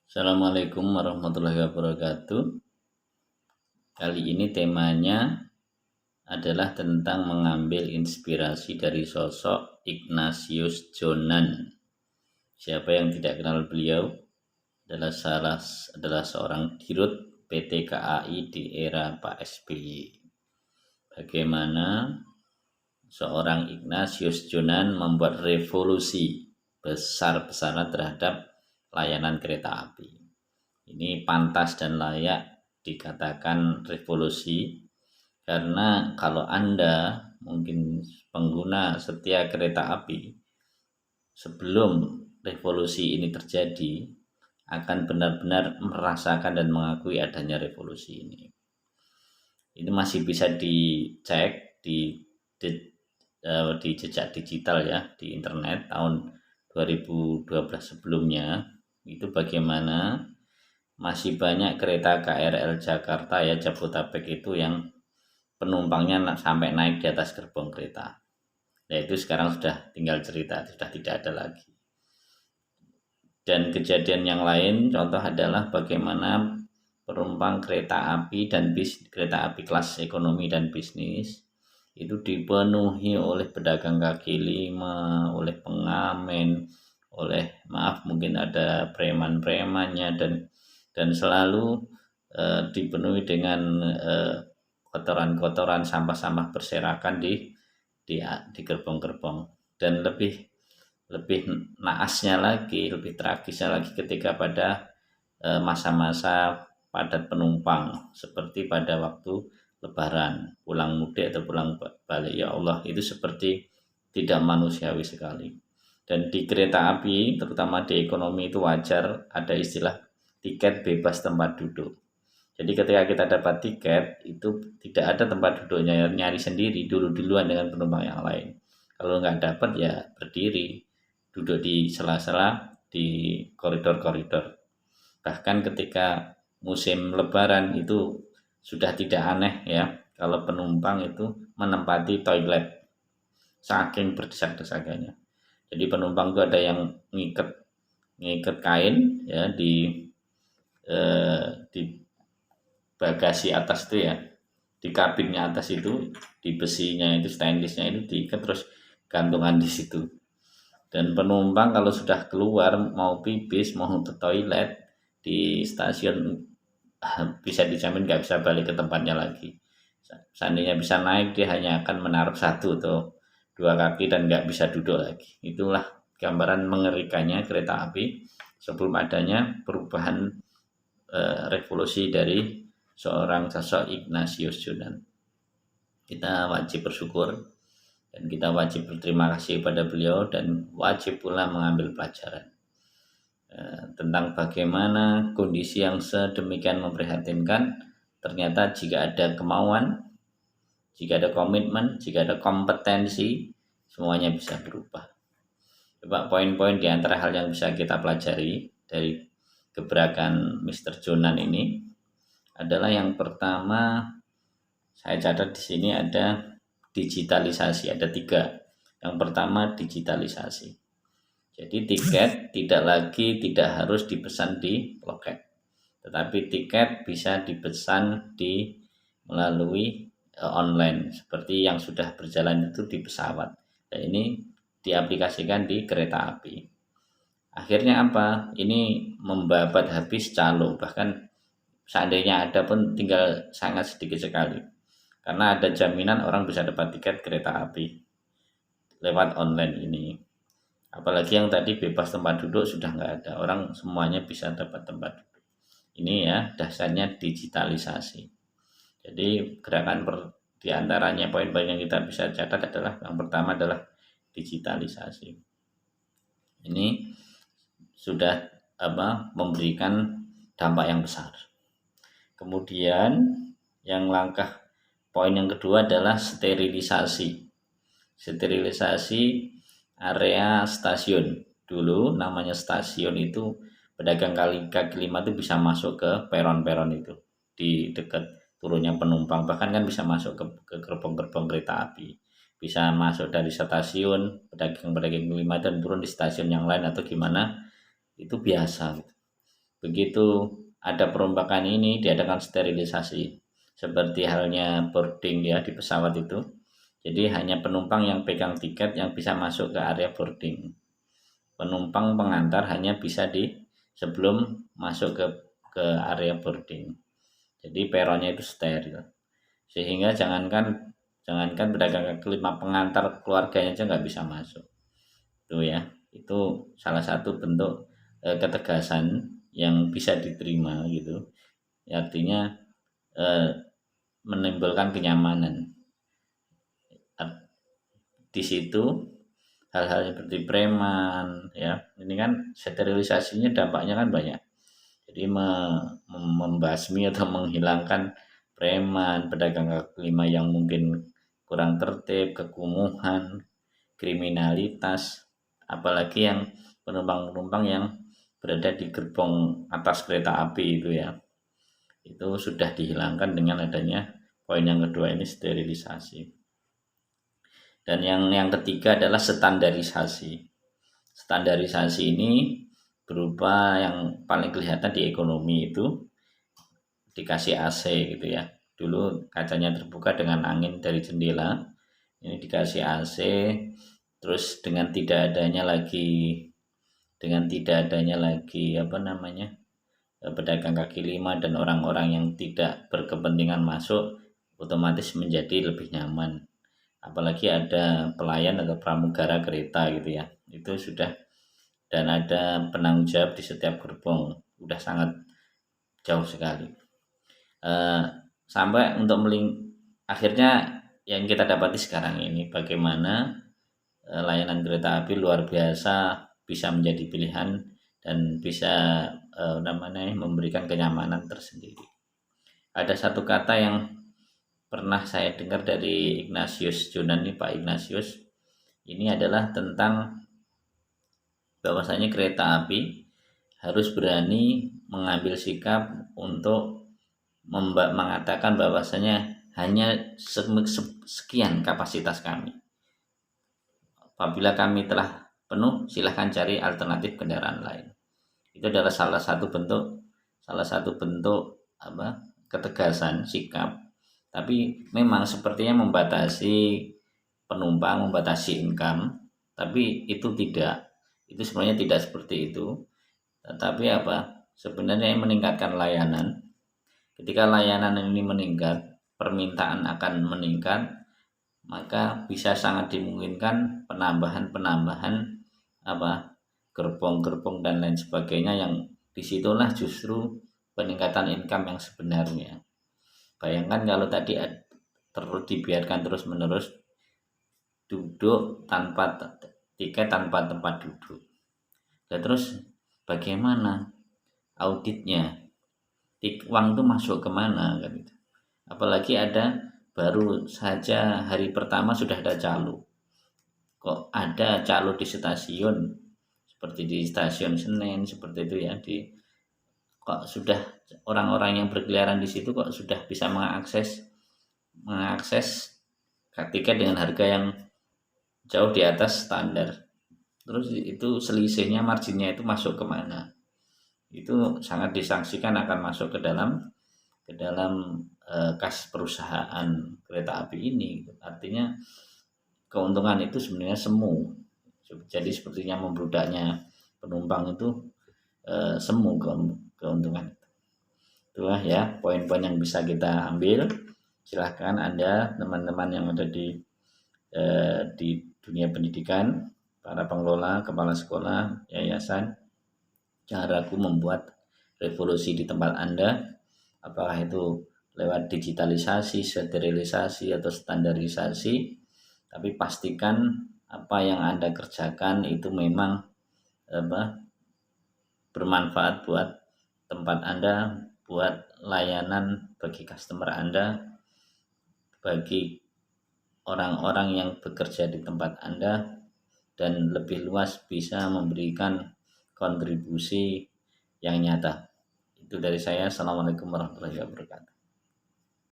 Assalamualaikum warahmatullahi wabarakatuh. Kali ini temanya adalah tentang mengambil inspirasi dari sosok Ignatius Jonan. Siapa yang tidak kenal beliau? Adalah seorang dirut PT KAI di era Pak SBY. Bagaimana seorang Ignatius Jonan membuat revolusi besar-besaran terhadap layanan kereta api. Ini pantas dan layak dikatakan revolusi, karena kalau Anda mungkin pengguna setia kereta api, sebelum revolusi ini terjadi akan benar-benar merasakan dan mengakui adanya revolusi ini. Ini masih bisa dicek di jejak digital ya, di internet tahun 2012 sebelumnya. Itu bagaimana masih banyak kereta KRL Jakarta ya, Jabodetabek itu yang penumpangnya sampai naik di atas gerbong kereta. Nah itu sekarang sudah tinggal cerita, sudah tidak ada lagi. Dan kejadian yang lain contoh adalah bagaimana penumpang kereta api dan kereta api kelas ekonomi dan bisnis itu dipenuhi oleh pedagang kaki lima, oleh pengamen, oleh mungkin ada preman-premannya, dan selalu dipenuhi dengan kotoran-kotoran, sampah-sampah berserakan di gerbong-gerbong. Dan lebih naasnya lagi, lebih tragisnya lagi ketika pada masa-masa padat penumpang seperti pada waktu Lebaran, pulang mudik atau pulang balik, ya Allah, itu seperti tidak manusiawi sekali. Dan di kereta api, terutama di ekonomi, itu wajar ada istilah tiket bebas tempat duduk. Jadi ketika kita dapat tiket, itu tidak ada tempat duduknya, nyari sendiri duluan dengan penumpang yang lain. Kalau nggak dapat ya berdiri, duduk di sela-sela di koridor-koridor. Bahkan ketika musim Lebaran itu sudah tidak aneh ya, kalau penumpang itu menempati toilet, saking berdesak-desakannya. Jadi penumpang itu ada yang ngikat kain ya di bagasi atas itu ya, di kabinnya atas itu, di besinya itu, stainlessnya itu diikat terus gantungan di situ. Dan penumpang kalau sudah keluar mau pipis, mau ke toilet di stasiun, bisa dijamin nggak bisa balik ke tempatnya lagi. Seandainya bisa naik, dia hanya akan menaruh satu atau dua kaki dan nggak bisa duduk lagi. Itulah gambaran mengerikannya kereta api sebelum adanya perubahan revolusi dari seorang sosok Ignatius Jonan. Kita wajib bersyukur dan kita wajib berterima kasih pada beliau, dan wajib pula mengambil pelajaran tentang bagaimana kondisi yang sedemikian memprihatinkan, ternyata jika ada kemauan, jika ada komitmen, jika ada kompetensi, semuanya bisa berubah. Coba poin-poin di antara hal yang bisa kita pelajari dari gebrakan Mr. Jonan ini adalah, yang pertama saya catat di sini ada digitalisasi, ada 3. Yang pertama digitalisasi. Jadi tiket tidak harus dipesan di loket, tetapi tiket bisa dipesan melalui online seperti yang sudah berjalan itu di pesawat. Dan ini diaplikasikan di kereta api. Akhirnya apa? Ini membabat habis calo, bahkan seandainya ada pun tinggal sangat sedikit sekali. Karena ada jaminan orang bisa dapat tiket kereta api lewat online ini. Apalagi yang tadi bebas tempat duduk sudah nggak ada, orang semuanya bisa dapat tempat duduk. Ini ya dasarnya digitalisasi. Jadi gerakan diantaranya poin-poin yang kita bisa catat adalah, yang pertama adalah digitalisasi. Ini sudah memberikan dampak yang besar. Kemudian yang poin yang kedua adalah sterilisasi. Sterilisasi area stasiun. Dulu namanya stasiun itu pedagang kaki lima itu bisa masuk ke peron-peron itu, di dekat turunnya penumpang, bahkan kan bisa masuk ke gerbong-gerbong kereta api, bisa masuk dari stasiun pedagang kaki lima dan turun di stasiun yang lain atau gimana, itu biasa gitu. begitu ada perombakan ini diadakan sterilisasi seperti halnya boarding ya di pesawat itu. Jadi hanya penumpang yang pegang tiket yang bisa masuk ke area boarding. Penumpang pengantar hanya bisa di sebelum masuk ke area boarding. Jadi peronnya itu steril. Sehingga jangankan pedagang kaki lima, pengantar keluarganya aja nggak bisa masuk. Itu ya, itu salah satu bentuk ketegasan yang bisa diterima gitu. Artinya menimbulkan kenyamanan. Di situ hal-hal seperti preman ya, ini kan sterilisasinya dampaknya kan banyak. Jadi membasmi atau menghilangkan preman, pedagang kaki lima yang mungkin kurang tertib, kekumuhan, kriminalitas, apalagi yang penumpang-penumpang yang berada di gerbong atas kereta api itu ya, itu sudah dihilangkan dengan adanya poin yang kedua ini, sterilisasi. Dan yang ketiga adalah standarisasi. Standarisasi ini berupa yang paling kelihatan di ekonomi itu dikasih AC gitu ya. Dulu kacanya terbuka dengan angin dari jendela, ini dikasih AC, terus dengan tidak adanya lagi apa namanya, pedagang kaki lima dan orang-orang yang tidak berkepentingan masuk, otomatis menjadi lebih nyaman. Apalagi ada pelayan atau pramugara kereta gitu ya, itu sudah, dan ada penanggung jawab di setiap gerbong, udah sangat jauh sekali. Sampai untuk akhirnya yang kita dapati sekarang ini bagaimana layanan kereta api luar biasa bisa menjadi pilihan dan bisa memberikan kenyamanan tersendiri. Ada satu kata yang pernah saya dengar dari Ignatius Jonan nih, Pak Ignatius, ini adalah tentang bahwasanya kereta api harus berani mengambil sikap untuk mengatakan bahwasanya hanya sekian kapasitas kami. Apabila kami telah penuh, silahkan cari alternatif kendaraan lain. Itu adalah salah satu bentuk ketegasan sikap. Tapi memang sepertinya membatasi penumpang, membatasi income, tapi itu sebenarnya tidak seperti itu. Tetapi sebenarnya meningkatkan layanan. Ketika layanan ini meningkat, permintaan akan meningkat, maka bisa sangat dimungkinkan penambahan gerbong-gerbong dan lain sebagainya, yang disitulah justru peningkatan income yang sebenarnya. Bayangkan kalau tadi terus dibiarkan terus-menerus duduk tanpa tiket, tanpa tempat duduk. Dan terus bagaimana auditnya? Uang itu masuk kemana kan itu? Apalagi baru saja hari pertama sudah ada calo. Kok ada calo di stasiun seperti di stasiun Senen seperti itu ya, kok sudah orang-orang yang berkeliaran di situ kok sudah bisa mengakses tiket dengan harga yang jauh di atas standar. Terus itu selisihnya, marginnya itu masuk kemana? Itu sangat disangsikan akan masuk ke dalam kas perusahaan kereta api ini. Artinya keuntungan itu sebenarnya semu. Jadi sepertinya membludaknya penumpang itu semu keuntungan. Itulah ya poin-poin yang bisa kita ambil. Silahkan Anda, teman-teman yang ada di dunia pendidikan, para pengelola, kepala sekolah, yayasan, jangan ragu membuat revolusi di tempat Anda, apakah itu lewat digitalisasi, sterilisasi, atau standarisasi, tapi pastikan apa yang Anda kerjakan itu memang bermanfaat buat tempat Anda, buat layanan bagi customer Anda, bagi orang-orang yang bekerja di tempat Anda, dan lebih luas bisa memberikan kontribusi yang nyata. Itu dari saya. Assalamualaikum warahmatullahi wabarakatuh.